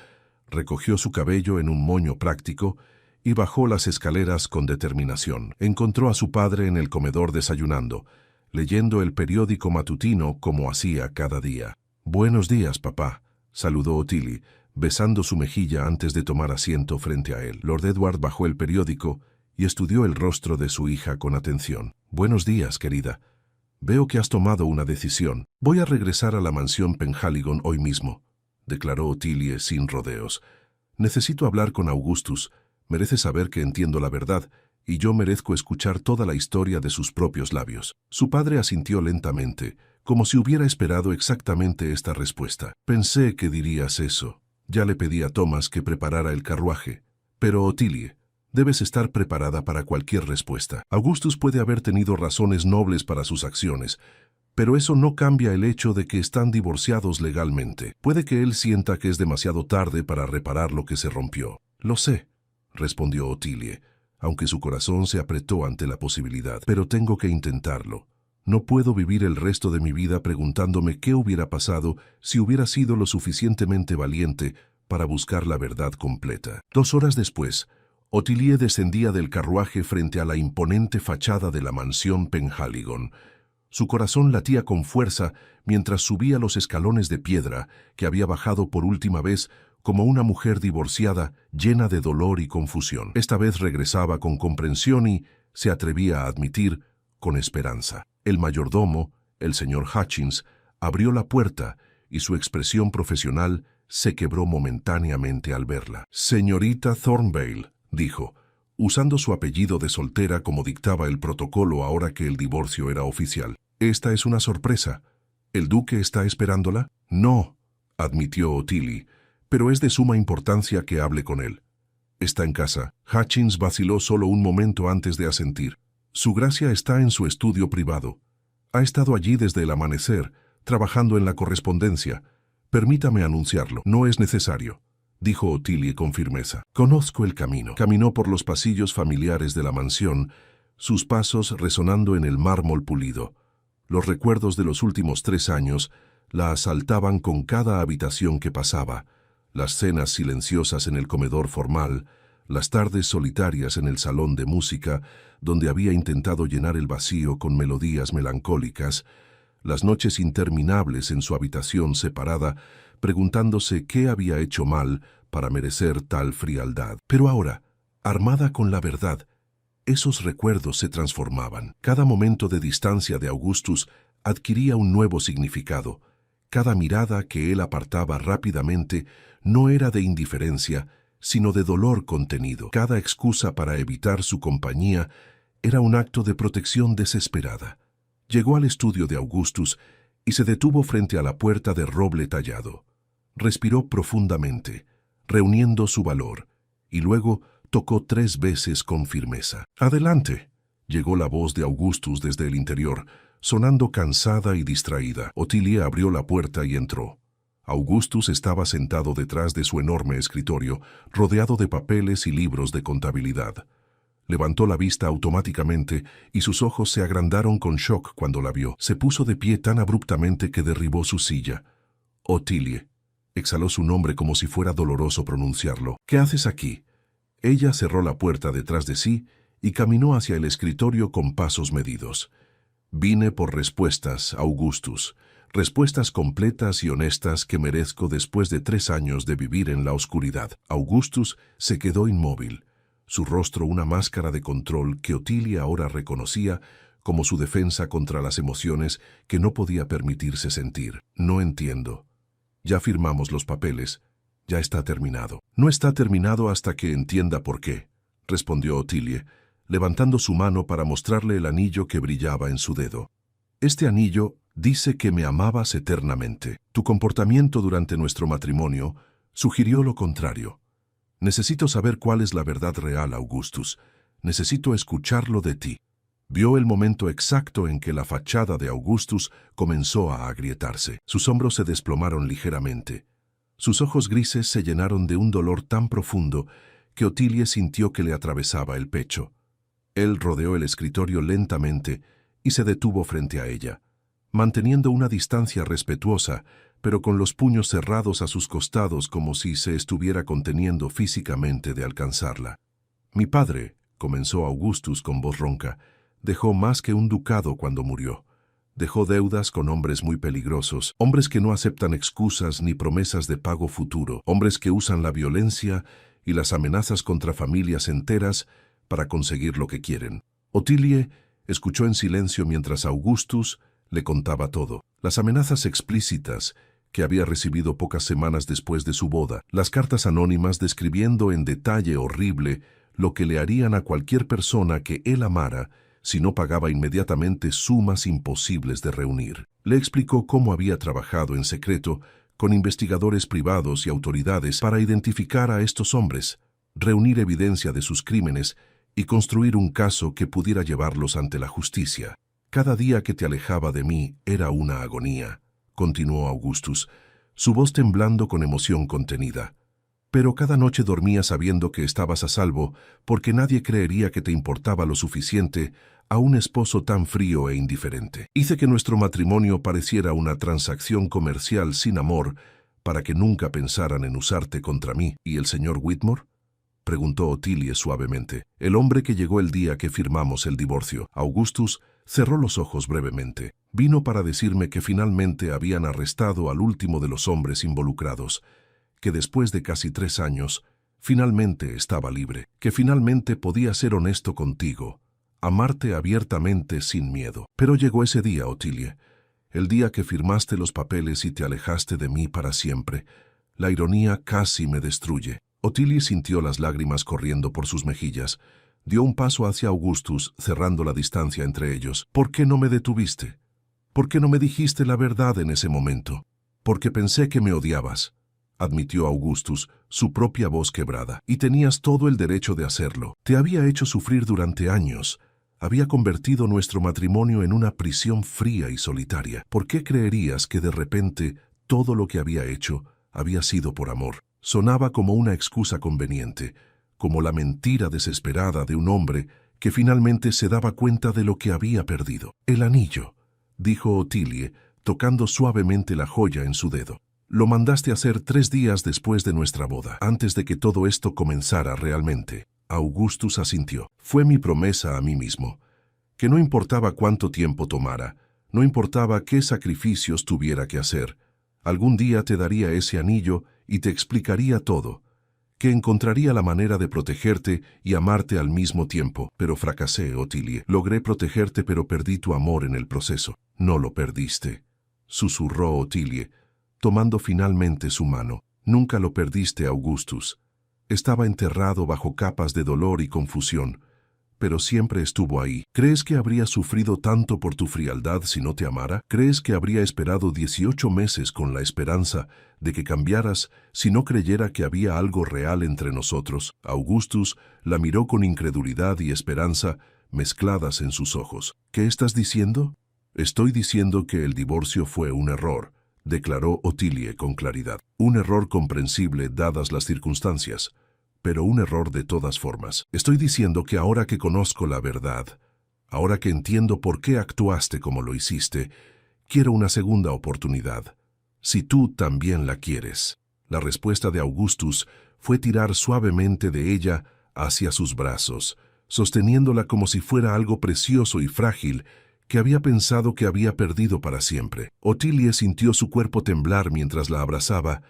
recogió su cabello en un moño práctico y bajó las escaleras con determinación. Encontró a su padre en el comedor desayunando, leyendo el periódico matutino como hacía cada día. «Buenos días, papá», saludó Ottilie, besando su mejilla antes de tomar asiento frente a él. Lord Edward bajó el periódico y estudió el rostro de su hija con atención. «Buenos días, querida. Veo que has tomado una decisión. Voy a regresar a la mansión Penhaligon hoy mismo, declaró Ottilie sin rodeos. Necesito hablar con Augustus. Merece saber que entiendo la verdad, y yo merezco escuchar toda la historia de sus propios labios. Su padre asintió lentamente, como si hubiera esperado exactamente esta respuesta. Pensé que dirías eso. Ya le pedí a Thomas que preparara el carruaje. Pero, Ottilie, debes estar preparada para cualquier respuesta. Augustus puede haber tenido razones nobles para sus acciones, pero eso no cambia el hecho de que están divorciados legalmente. Puede que él sienta que es demasiado tarde para reparar lo que se rompió. Lo sé, respondió Ottilie, aunque su corazón se apretó ante la posibilidad. Pero tengo que intentarlo. No puedo vivir el resto de mi vida preguntándome qué hubiera pasado si hubiera sido lo suficientemente valiente para buscar la verdad completa. 2 horas después, Ottilie descendía del carruaje frente a la imponente fachada de la mansión Penhaligon. Su corazón latía con fuerza mientras subía los escalones de piedra que había bajado por última vez como una mujer divorciada llena de dolor y confusión. Esta vez regresaba con comprensión y, se atrevía a admitir, con esperanza. El mayordomo, el señor Hutchins, abrió la puerta y su expresión profesional se quebró momentáneamente al verla. «Señorita Thornvale», dijo, usando su apellido de soltera como dictaba el protocolo ahora que el divorcio era oficial. «Esta es una sorpresa. ¿El duque está esperándola?» «No», admitió Ottilie, «pero es de suma importancia que hable con él. Está en casa». Hutchins vaciló solo un momento antes de asentir. «Su gracia está en su estudio privado. Ha estado allí desde el amanecer, trabajando en la correspondencia. Permítame anunciarlo». «No es necesario», dijo Ottilie con firmeza. «Conozco el camino». Caminó por los pasillos familiares de la mansión, sus pasos resonando en el mármol pulido. Los recuerdos de los últimos 3 años la asaltaban con cada habitación que pasaba, las cenas silenciosas en el comedor formal, las tardes solitarias en el salón de música, donde había intentado llenar el vacío con melodías melancólicas, las noches interminables en su habitación separada, preguntándose qué había hecho mal para merecer tal frialdad. Pero ahora, armada con la verdad, esos recuerdos se transformaban. Cada momento de distancia de Augustus adquiría un nuevo significado. Cada mirada que él apartaba rápidamente no era de indiferencia, sino de dolor contenido. Cada excusa para evitar su compañía era un acto de protección desesperada. Llegó al estudio de Augustus y se detuvo frente a la puerta de roble tallado. Respiró profundamente, reuniendo su valor, y luego tocó 3 veces con firmeza. «Adelante», llegó la voz de Augustus desde el interior, sonando cansada y distraída. Ottilie abrió la puerta y entró. Augustus estaba sentado detrás de su enorme escritorio, rodeado de papeles y libros de contabilidad. Levantó la vista automáticamente y sus ojos se agrandaron con shock cuando la vio. Se puso de pie tan abruptamente que derribó su silla. «Ottilie», exhaló su nombre como si fuera doloroso pronunciarlo. «¿Qué haces aquí?» Ella cerró la puerta detrás de sí y caminó hacia el escritorio con pasos medidos. «Vine por respuestas, Augustus, respuestas completas y honestas que merezco después de 3 años de vivir en la oscuridad». Augustus se quedó inmóvil, su rostro una máscara de control que Ottilie ahora reconocía como su defensa contra las emociones que no podía permitirse sentir. «No entiendo. Ya firmamos los papeles. Ya está terminado». «No está terminado hasta que entienda por qué», respondió Ottilie, levantando su mano para mostrarle el anillo que brillaba en su dedo. «Este anillo dice que me amabas eternamente. Tu comportamiento durante nuestro matrimonio sugirió lo contrario. Necesito saber cuál es la verdad real, Augustus. Necesito escucharlo de ti». Vio el momento exacto en que la fachada de Augustus comenzó a agrietarse. Sus hombros se desplomaron ligeramente. Sus ojos grises se llenaron de un dolor tan profundo que Ottilie sintió que le atravesaba el pecho. Él rodeó el escritorio lentamente y se detuvo frente a ella, manteniendo una distancia respetuosa, pero con los puños cerrados a sus costados como si se estuviera conteniendo físicamente de alcanzarla. «Mi padre», comenzó Augustus con voz ronca, «dejó más que un ducado cuando murió. Dejó deudas con hombres muy peligrosos, hombres que no aceptan excusas ni promesas de pago futuro, hombres que usan la violencia y las amenazas contra familias enteras para conseguir lo que quieren». Ottilie escuchó en silencio mientras Augustus Le contaba todo. Las amenazas explícitas que había recibido pocas semanas después de su boda, las cartas anónimas describiendo en detalle horrible lo que le harían a cualquier persona que él amara si no pagaba inmediatamente sumas imposibles de reunir. Le explicó cómo había trabajado en secreto con investigadores privados y autoridades para identificar a estos hombres, reunir evidencia de sus crímenes y construir un caso que pudiera llevarlos ante la justicia. Cada día que te alejaba de mí era una agonía, continuó Augustus, su voz temblando con emoción contenida. Pero cada noche dormía sabiendo que estabas a salvo, porque nadie creería que te importaba lo suficiente a un esposo tan frío e indiferente. Hice que nuestro matrimonio pareciera una transacción comercial sin amor, para que nunca pensaran en usarte contra mí. ¿Y el señor Whitmore?, preguntó Ottilie suavemente. El hombre que llegó el día que firmamos el divorcio. Augustus cerró los ojos brevemente. Vino para decirme que finalmente habían arrestado al último de los hombres involucrados, que después de casi 3 años, finalmente estaba libre, que finalmente podía ser honesto contigo, amarte abiertamente sin miedo. Pero llegó ese día, Ottilie, el día que firmaste los papeles y te alejaste de mí para siempre. La ironía casi me destruye. Ottilie sintió las lágrimas corriendo por sus mejillas. Dio un paso hacia Augustus, cerrando la distancia entre ellos. ¿Por qué no me detuviste? ¿Por qué no me dijiste la verdad en ese momento? Porque pensé que me odiabas, admitió Augustus, su propia voz quebrada. Y tenías todo el derecho de hacerlo. Te había hecho sufrir durante años. Había convertido nuestro matrimonio en una prisión fría y solitaria. ¿Por qué creerías que de repente todo lo que había hecho había sido por amor? Sonaba como una excusa conveniente, como la mentira desesperada de un hombre que finalmente se daba cuenta de lo que había perdido. El anillo, dijo Ottilie, tocando suavemente la joya en su dedo. Lo mandaste hacer 3 días después de nuestra boda, antes de que todo esto comenzara realmente. Augustus asintió. Fue mi promesa a mí mismo, que no importaba cuánto tiempo tomara, no importaba qué sacrificios tuviera que hacer, algún día te daría ese anillo y te explicaría todo, que encontraría la manera de protegerte y amarte al mismo tiempo. Pero fracasé, Ottilie. Logré protegerte, pero perdí tu amor en el proceso. No lo perdiste, susurró Ottilie, tomando finalmente su mano. Nunca lo perdiste, Augustus. Estaba enterrado bajo capas de dolor y confusión, pero siempre estuvo ahí. ¿Crees que habría sufrido tanto por tu frialdad si no te amara? ¿Crees que habría esperado 18 meses con la esperanza de que cambiaras si no creyera que había algo real entre nosotros? Augustus la miró con incredulidad y esperanza mezcladas en sus ojos. ¿Qué estás diciendo? Estoy diciendo que el divorcio fue un error, declaró Ottilie con claridad. Un error comprensible dadas las circunstancias, pero un error de todas formas. Estoy diciendo que ahora que conozco la verdad, ahora que entiendo por qué actuaste como lo hiciste, quiero una segunda oportunidad. Si tú también la quieres. La respuesta de Augustus fue tirar suavemente de ella hacia sus brazos, sosteniéndola como si fuera algo precioso y frágil que había pensado que había perdido para siempre. Ottilie sintió su cuerpo temblar mientras la abrazaba,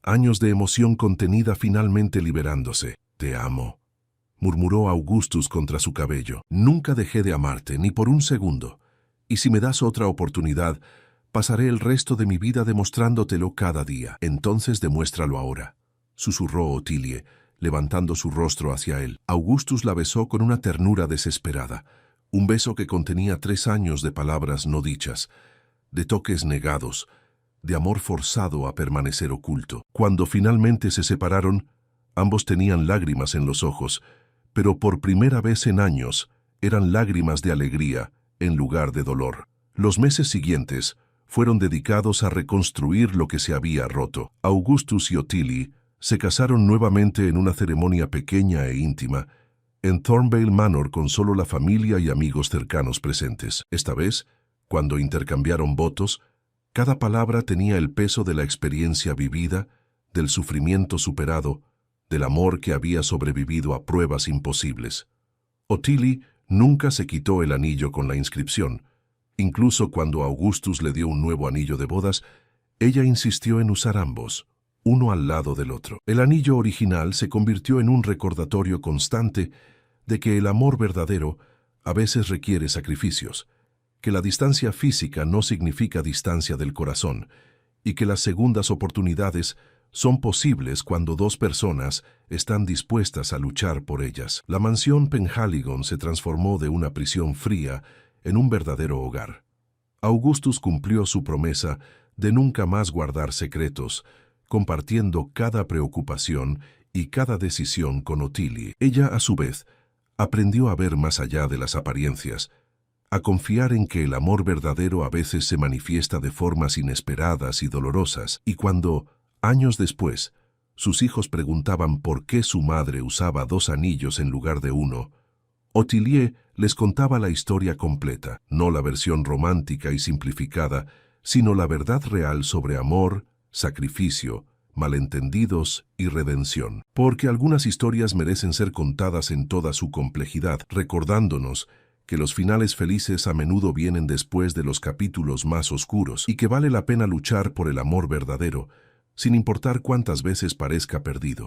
años de emoción contenida finalmente liberándose. «Te amo», murmuró Augustus contra su cabello. «Nunca dejé de amarte, ni por un segundo. Y si me das otra oportunidad, pasaré el resto de mi vida demostrándotelo cada día». «Entonces demuéstralo ahora», susurró Ottilie, levantando su rostro hacia él. Augustus la besó con una ternura desesperada, un beso que contenía 3 años de palabras no dichas, de toques negados, de amor forzado a permanecer oculto. Cuando finalmente se separaron, ambos tenían lágrimas en los ojos, pero por primera vez en años eran lágrimas de alegría en lugar de dolor. Los meses siguientes fueron dedicados a reconstruir lo que se había roto. Augustus y Ottilie se casaron nuevamente en una ceremonia pequeña e íntima, en Thornvale Manor con solo la familia y amigos cercanos presentes. Esta vez, cuando intercambiaron votos, cada palabra tenía el peso de la experiencia vivida, del sufrimiento superado, del amor que había sobrevivido a pruebas imposibles. Ottilie nunca se quitó el anillo con la inscripción. Incluso cuando Augustus le dio un nuevo anillo de bodas, ella insistió en usar ambos, uno al lado del otro. El anillo original se convirtió en un recordatorio constante de que el amor verdadero a veces requiere sacrificios, que la distancia física no significa distancia del corazón y que las segundas oportunidades son posibles cuando dos personas están dispuestas a luchar por ellas. La mansión Penhaligon se transformó de una prisión fría en un verdadero hogar. Augustus cumplió su promesa de nunca más guardar secretos, compartiendo cada preocupación y cada decisión con Ottilie. Ella, a su vez, aprendió a ver más allá de las apariencias, a confiar en que el amor verdadero a veces se manifiesta de formas inesperadas y dolorosas, y cuando, años después, sus hijos preguntaban por qué su madre usaba 2 anillos en lugar de 1, Ottilie les contaba la historia completa, no la versión romántica y simplificada, sino la verdad real sobre amor, sacrificio, malentendidos y redención. Porque algunas historias merecen ser contadas en toda su complejidad, recordándonos que los finales felices a menudo vienen después de los capítulos más oscuros y que vale la pena luchar por el amor verdadero, sin importar cuántas veces parezca perdido.